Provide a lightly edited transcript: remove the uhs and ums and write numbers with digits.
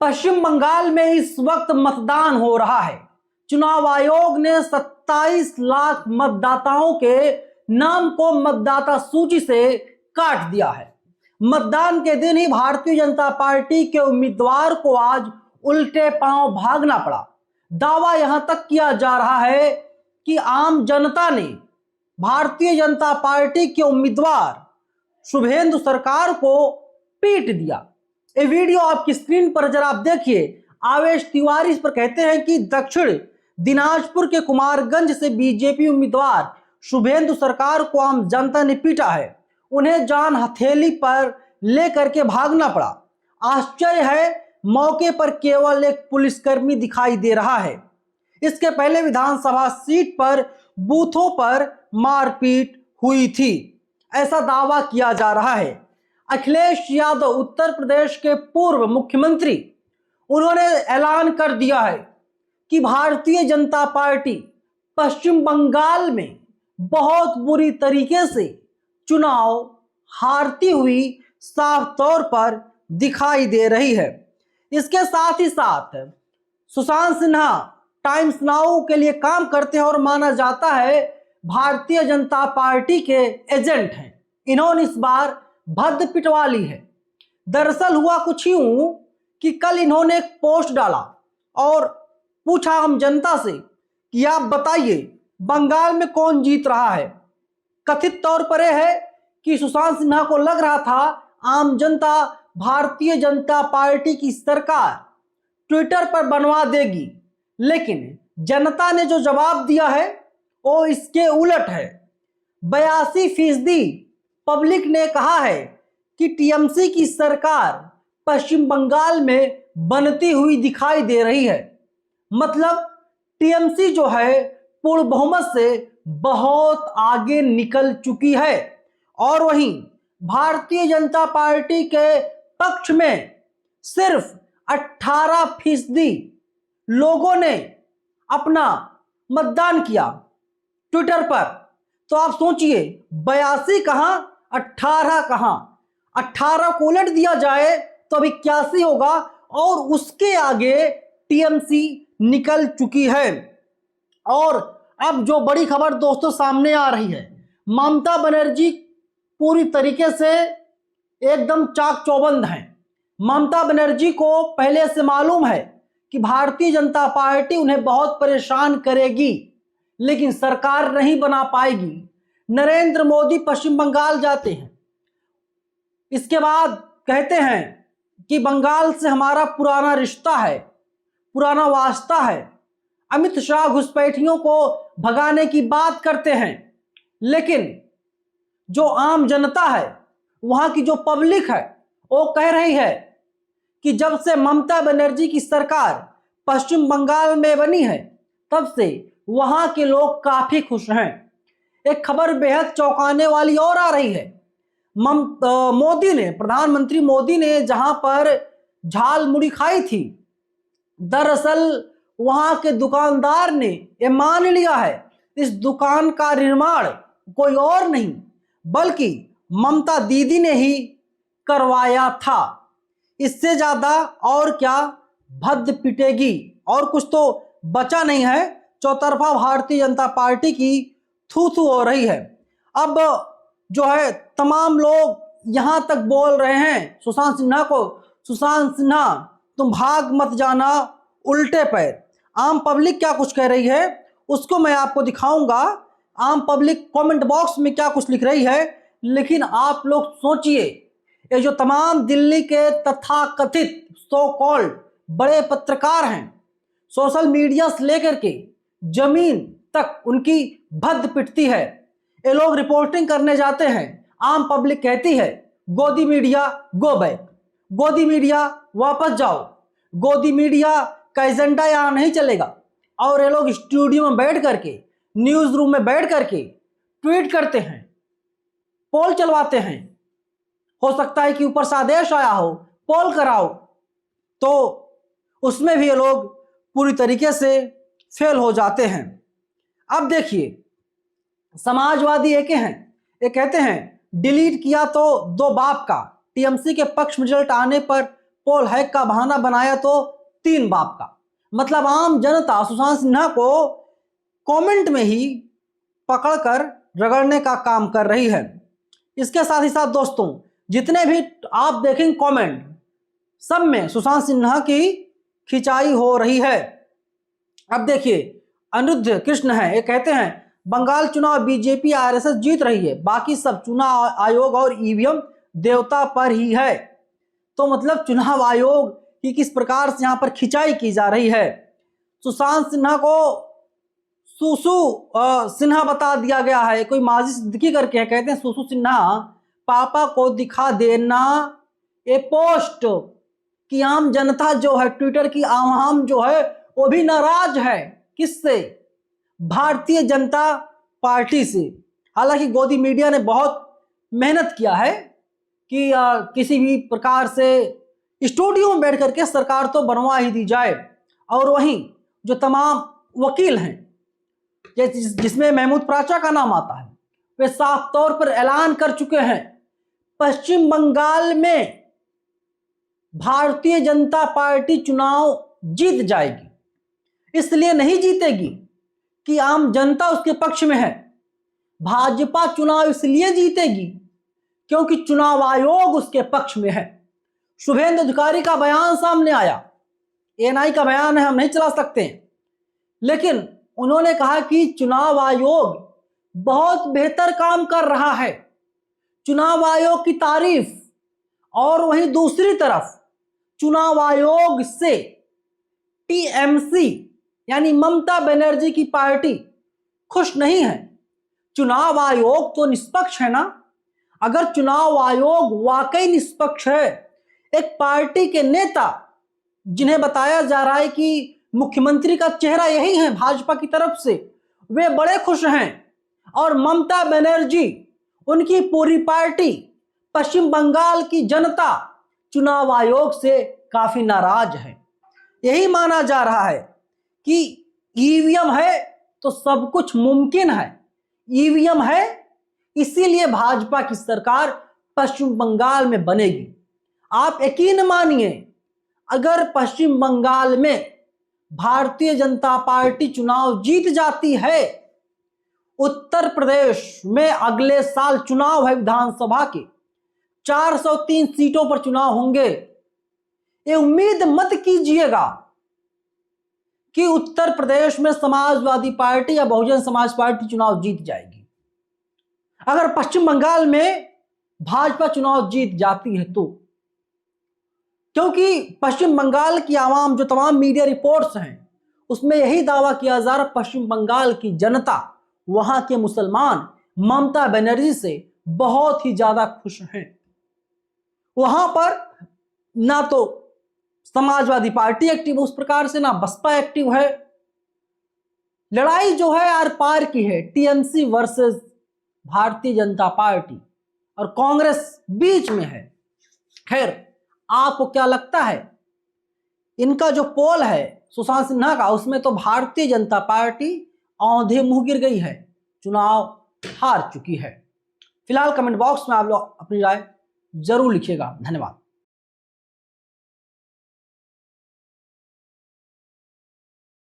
पश्चिम बंगाल में इस वक्त मतदान हो रहा है। चुनाव आयोग ने 27 लाख मतदाताओं के नाम को मतदाता सूची से काट दिया है। मतदान के दिन ही भारतीय जनता पार्टी के उम्मीदवार को आज उल्टे पांव भागना पड़ा। दावा यहां तक किया जा रहा है कि आम जनता ने भारतीय जनता पार्टी के उम्मीदवार शुभेंदु सरकार को पीट दिया। ये वीडियो आपकी स्क्रीन पर जरा आप देखिए। आवेश तिवारी इस पर कहते हैं कि दक्षिण दिनाजपुर के कुमारगंज से बीजेपी उम्मीदवार शुभेंदु सरकार को आम जनता ने पीटा है। उन्हें जान हथेली पर लेकर के भागना पड़ा। आश्चर्य है, मौके पर केवल एक पुलिसकर्मी दिखाई दे रहा है। इसके पहले विधानसभा सीट पर बूथों पर मारपीट हुई थी, ऐसा दावा किया जा रहा है। अखिलेश यादव उत्तर प्रदेश के पूर्व मुख्यमंत्री, उन्होंने ऐलान कर दिया है कि भारतीय जनता पार्टी पश्चिम बंगाल में बहुत बुरी तरीके से चुनाव हारती हुई साफ तौर पर दिखाई दे रही है। इसके साथ ही साथ सुशांत सिन्हा टाइम्स नाउ के लिए काम करते हैं और माना जाता है भारतीय जनता पार्टी के एजेंट हैं। इन्होंने इस बार भद्द पिटवा ली है। दरअसल हुआ कुछ यूं कि कल इन्होंने एक पोस्ट डाला और पूछा आम जनता से कि आप बताइए बंगाल में कौन जीत रहा है। कथित तौर पर यह है कि सुशांत सिन्हा को लग रहा था आम जनता भारतीय जनता पार्टी की सरकार ट्विटर पर बनवा देगी, लेकिन जनता ने जो जवाब दिया है वो इसके उलट है। 82% पब्लिक ने कहा है कि टीएमसी की सरकार पश्चिम बंगाल में बनती हुई दिखाई दे रही है। मतलब टीएमसी जो है पूर्ण बहुमत से बहुत आगे निकल चुकी है। और वहीं भारतीय जनता पार्टी के पक्ष में सिर्फ 18% लोगों ने अपना मतदान किया ट्विटर पर। तो आप सोचिए 82 कहां 18 कहां। 18 को उलट दिया जाए तो अब 81 होगा और उसके आगे टीएमसी निकल चुकी है। और अब जो बड़ी खबर दोस्तों सामने आ रही है, ममता बनर्जी पूरी तरीके से एकदम चाक चौबंद हैं। ममता बनर्जी को पहले से मालूम है कि भारतीय जनता पार्टी उन्हें बहुत परेशान करेगी, लेकिन सरकार नहीं बना पाएगी। नरेंद्र मोदी पश्चिम बंगाल जाते हैं, इसके बाद कहते हैं कि बंगाल से हमारा पुराना रिश्ता है, पुराना वास्ता है। अमित शाह घुसपैठियों को भगाने की बात करते हैं, लेकिन जो आम जनता है, वहां की जो पब्लिक है, वो कह रही है कि जब से ममता बनर्जी की सरकार पश्चिम बंगाल में बनी है तब से वहां के लोग काफी खुश हैं। एक खबर बेहद चौंकाने वाली और आ रही है। मोदी ने, प्रधानमंत्री मोदी ने जहां पर झाल मुड़ी खाई थी, दरअसल वहां के दुकानदार ने यह मान लिया है इस दुकान का निर्माण कोई और नहीं बल्कि ममता दीदी ने ही करवाया था। इससे ज्यादा और क्या भद्द पिटेगी, और कुछ तो बचा नहीं है। चौतरफा भारतीय जनता पार्टी की थू थू हो रही है। अब जो है तमाम लोग यहां तक बोल रहे हैं सुशांत सिन्हा को, सुशांत सिन्हा तुम भाग मत जाना उल्टे पैर। आम पब्लिक क्या कुछ कह रही है उसको मैं आपको दिखाऊंगा। आम पब्लिक कमेंट बॉक्स में क्या कुछ लिख रही है, लेकिन आप लोग सोचिए, ये जो तमाम दिल्ली के तथाकथित सो कॉल्ड बड़े पत्रकार हैं, सोशल मीडिया से लेकर के जमीन तक उनकी भद्द पिटती है। ये लोग रिपोर्टिंग करने जाते हैं, आम पब्लिक कहती है गोदी मीडिया गो बैक, गोदी मीडिया वापस जाओ, गोदी मीडिया का एजेंडा यहाँ नहीं चलेगा। और ये लोग स्टूडियो में बैठ करके, न्यूज रूम में बैठ करके ट्वीट करते हैं, पोल चलवाते हैं। हो सकता है कि ऊपर से आदेश आया हो पोल कराओ, तो उसमें भी ये लोग पूरी तरीके से फेल हो जाते हैं। अब देखिए समाजवादी एक हैं, ये कहते हैं डिलीट किया तो दो बाप का। टीएमसी के पक्ष में रिजल्ट आने पर पोल हैक का बहाना बनाया तो 3 बाप का। मतलब आम जनता सुशांत सिन्हा को कमेंट में ही पकड़कर रगड़ने का काम कर रही है। इसके साथ ही साथ दोस्तों, जितने भी आप देखेंगे कमेंट, सब में सुशांत सिन्हा की खिंचाई हो रही है। अब देखिए, अनिरुद्ध कृष्ण है, ये कहते हैं बंगाल चुनाव बीजेपी आरएसएस जीत रही है, बाकी सब चुनाव आयोग और ईवीएम देवता पर ही है। तो मतलब चुनाव आयोग की किस प्रकार से यहां पर खिंचाई की जा रही है। सुशांत सिन्हा को सुसु सिन्हा बता दिया गया है। कोई माजी सिद्दीकी करके है, कहते हैं सुसु सिन्हा पापा को दिखा देना ये पोस्ट कि आम जनता जो है, ट्विटर की आवाम जो है वो भी नाराज है। किससे? भारतीय जनता पार्टी से। हालांकि गोदी मीडिया ने बहुत मेहनत किया है कि किसी भी प्रकार से स्टूडियो में बैठ करके सरकार तो बनवा ही दी जाए। और वहीं जो तमाम वकील हैं, जिसमें महमूद प्राचा का नाम आता है, वे साफ तौर पर ऐलान कर चुके हैं पश्चिम बंगाल में भारतीय जनता पार्टी चुनाव जीत जाएगी। इसलिए नहीं जीतेगी कि आम जनता उसके पक्ष में है। भाजपा चुनाव इसलिए जीतेगी क्योंकि चुनाव आयोग उसके पक्ष में है। शुभेंदु अधिकारी का बयान सामने आया, एएनआई का बयान है, हम नहीं चला सकते, लेकिन उन्होंने कहा कि चुनाव आयोग बहुत बेहतर काम कर रहा है, चुनाव आयोग की तारीफ। और वहीं दूसरी तरफ चुनाव आयोग से टीएमसी यानी ममता बनर्जी की पार्टी खुश नहीं है। चुनाव आयोग तो निष्पक्ष है ना। अगर चुनाव आयोग वाकई निष्पक्ष है, एक पार्टी के नेता जिन्हें बताया जा रहा है कि मुख्यमंत्री का चेहरा यही है भाजपा की तरफ से, वे बड़े खुश हैं। और ममता बनर्जी, उनकी पूरी पार्टी, पश्चिम बंगाल की जनता चुनाव आयोग से काफी नाराज है। यही माना जा रहा है कि ईवीएम है तो सब कुछ मुमकिन है। ईवीएम है इसीलिए भाजपा की सरकार पश्चिम बंगाल में बनेगी। आप यकीन मानिए, अगर पश्चिम बंगाल में भारतीय जनता पार्टी चुनाव जीत जाती है, उत्तर प्रदेश में अगले साल चुनाव है विधानसभा के, 403 सीटों पर चुनाव होंगे। ये उम्मीद मत कीजिएगा कि उत्तर प्रदेश में समाजवादी पार्टी या बहुजन समाज पार्टी चुनाव जीत जाएगी। अगर पश्चिम बंगाल में भाजपा चुनाव जीत जाती है तो, क्योंकि पश्चिम बंगाल की आवाम, जो तमाम मीडिया रिपोर्ट्स हैं, उसमें यही दावा किया जा रहा, पश्चिम बंगाल की जनता, वहां के मुसलमान ममता बनर्जी से बहुत ही ज्यादा खुश हैं। वहां पर ना तो समाजवादी पार्टी एक्टिव उस प्रकार से, ना बसपा एक्टिव है। लड़ाई जो है आर पार की है, TMC versus Bharatiya Janata party, और कांग्रेस बीच में है। खैर, आपको क्या लगता है? इनका जो पोल है सुशांत सिन्हा का, उसमें तो भारतीय जनता पार्टी औंधे मुंह गिर गई है, चुनाव हार चुकी है। फिलहाल कमेंट बॉक्स में आप लोग अपनी राय जरूर लिखिएगा। धन्यवाद।